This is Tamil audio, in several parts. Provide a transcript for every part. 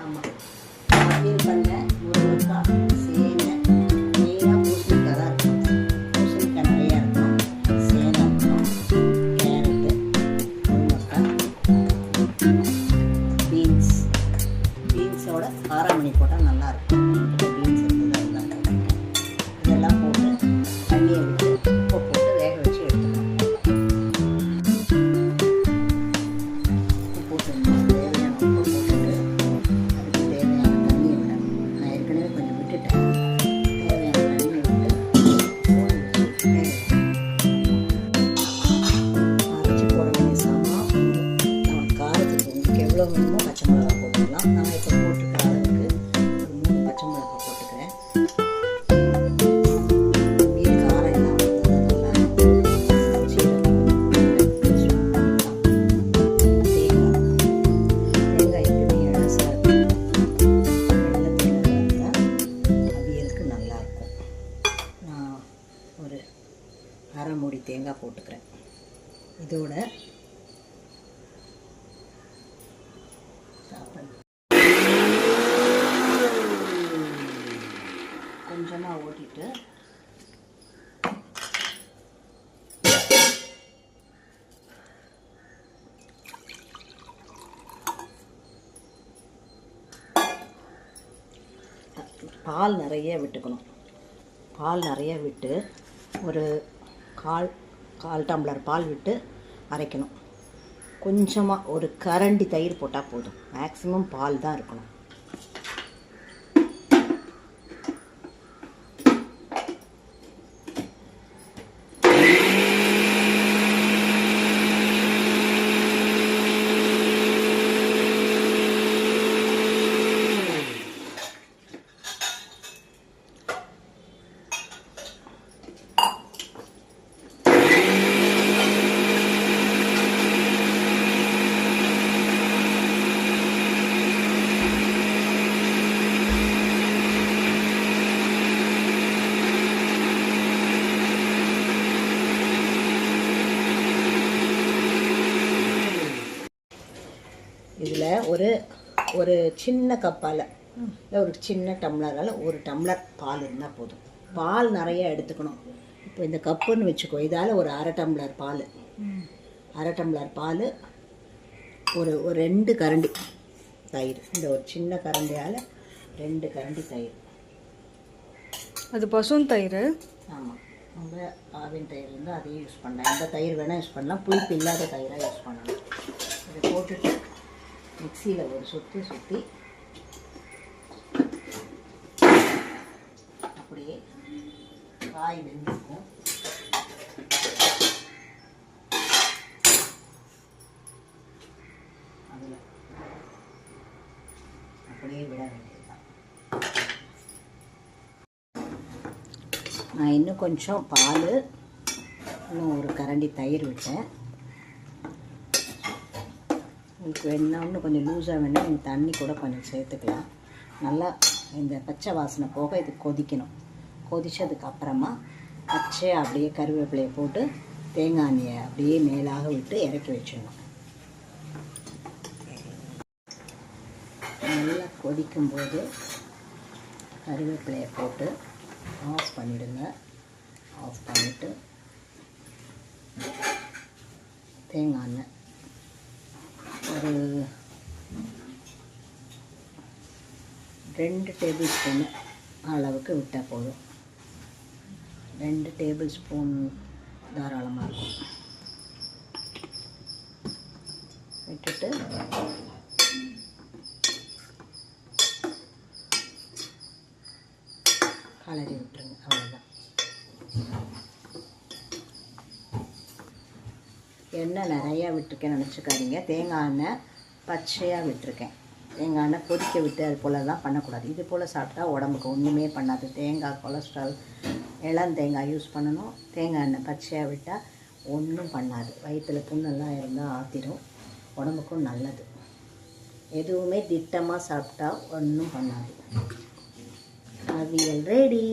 ஆமாம், அவியல் பண்ண முருங்கைக்காய், சேனை, மெயினாக பூசணிக்காய் தான் இருக்கும். பூசணிக்காய் நிறையா இருக்கும், சேனை இருக்கும், கேரட்டு, முருங்கைக்காய், பீன்ஸோட காராமணி போட்டால் நல்லாயிருக்கும். பீன்ஸ் இருக்குது அதெல்லாம் போட்டிருக்கேன். இதெல்லாம் போட்டு தண்ணியை விட்டு உப்பு போட்டு வேக வச்சு எடுத்துக்கலாம். உப்பு போட்டுருந்தோம், தேவையான உப்பு போட்டுட்டு அதுக்கு தேவையான தண்ணியை விடணும். நான் ஏற்கனவே கொஞ்சம் விட்டுட்டேன். தேவையான தண்ணியை விட்டு மூடி வச்சு வேக வைக்கணும். அரைச்சி போட வேண்டிய சாமான் நம்ம காரத்துக்கு உங்களுக்கு எவ்வளோ வேணுமோ பச்சை மிளகா போட்டுக்கலாம். நான் இப்போ போட்டுக்கிற அளவுக்கு ஒரு 3 பச்சை மிளகா போட்டுக்கிறேன். காரம் எல்லாம் நல்லா சீரகம், தேங்காய் எப்படி இழசாக வெள்ளை தேங்காய் தான் அவியலுக்கு நல்லாயிருக்கும். நான் ஒரு அரை மூடி தேங்காய் போட்டுக்கிறேன். இதோட கொஞ்சமாக ஓட்டிட்டு பால் நிறைய விட்டுக்கணும். பால் நிறைய விட்டு ஒரு கால் டம்ளர் பால் விட்டு அரைக்கணும். கொஞ்சமாக ஒரு கரண்டி தயிர் போட்டால் போதும். மேக்ஸிமம் பால் தான் இருக்கணும். இதில் ஒரு சின்ன கப்பால் இல்லை ஒரு சின்ன டம்ளரால் 1 டம்ளர் பால் இருந்தால் போதும். பால் நிறைய எடுத்துக்கணும். இப்போ இந்த கப்புன்னு வச்சுக்கோ, இதால் ஒரு அரை டம்ளர் பால், ஒரு 2 கரண்டி தயிர். இந்த ஒரு சின்ன கரண்டியால் 2 கரண்டி தயிர். அது பசும் தயிர். ஆமாம், நம்ம ஆவின் தயிர் இருந்தால் அதையும் யூஸ் பண்ணலாம். எந்த தயிர் வேணால் யூஸ் பண்ணலாம். புளிப்பு இல்லாத தயிராக யூஸ் பண்ணலாம். இதை போட்டுட்டு மிக்சியில் ஒரு சுற்றி அப்படியே காய் வெந்திருக்கும். அதில் அப்படியே விட வேண்டியதுதான். நான் இன்னும் கொஞ்சம் பால், இன்னும் ஒரு கரண்டி தயிர் விட்டேன். உங்களுக்கு வேணுன்னா இன்னும் கொஞ்சம் லூஸாக வேணால் நீங்கள் தண்ணி கூட கொஞ்சம் சேர்த்துக்கலாம். நல்லா இந்த பச்சை வாசனை போக இது கொதிக்கணும். கொதித்ததுக்கப்புறமா பச்சையாக அப்படியே கருவேப்பிலையை போட்டு தேங்காய் எண்ணெயை அப்படியே மேலாக விட்டு இறக்கி வச்சிடணும். நல்லா கொதிக்கும்போது கருவேப்பிலையை போட்டு ஆஃப் பண்ணிவிடுங்க. ஆஃப் பண்ணிவிட்டு தேங்காய் எண்ணெய் ஒரு 2 டேபிள் ஸ்பூன் அளவுக்கு விட்டால் போதும். 2 டேபிள் ஸ்பூன் தாராளமாக இருக்கும். விட்டுட்டு கலரி விட்டுருங்க. அவ்வளோதான். எண்ணெய் நிறையா விட்டுருக்கேன் நினச்சிக்காதீங்க. தேங்காய் எண்ணெய் பச்சையாக விட்டுருக்கேன். தேங்காய் எண்ணெய் கொதிக்க விட்டு அது போல் தான் பண்ணக்கூடாது. இது போல் சாப்பிட்டா உடம்புக்கு ஒன்றுமே பண்ணாது. தேங்காய் கொலஸ்ட்ரால், இளம் தேங்காய் யூஸ் பண்ணணும். தேங்காய் எண்ணெய் பச்சையாக விட்டால் ஒன்றும் பண்ணாது. வயிற்றில் புண்ணெல்லாம் இருந்தால் ஆற்றிடும். உடம்புக்கும் நல்லது. எதுவுமே திட்டமாக சாப்பிட்டா ஒன்றும் பண்ணாது. அவியல் ரெடி.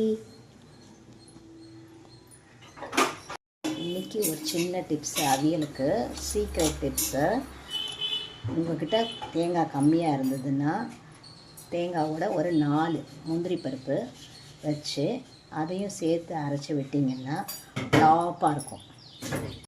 இன்றைக்கி ஒரு சின்ன டிப்ஸு அவியலுக்கு, சீக்ரெட் டிப்ஸு. உங்கள்கிட்ட தேங்காய் கம்மியாக இருந்ததுன்னா தேங்காவோட ஒரு 4 முந்திரி பருப்பு வச்சு அதையும் சேர்த்து அரைச்சி விட்டிங்கன்னா டாப்பாக இருக்கும்.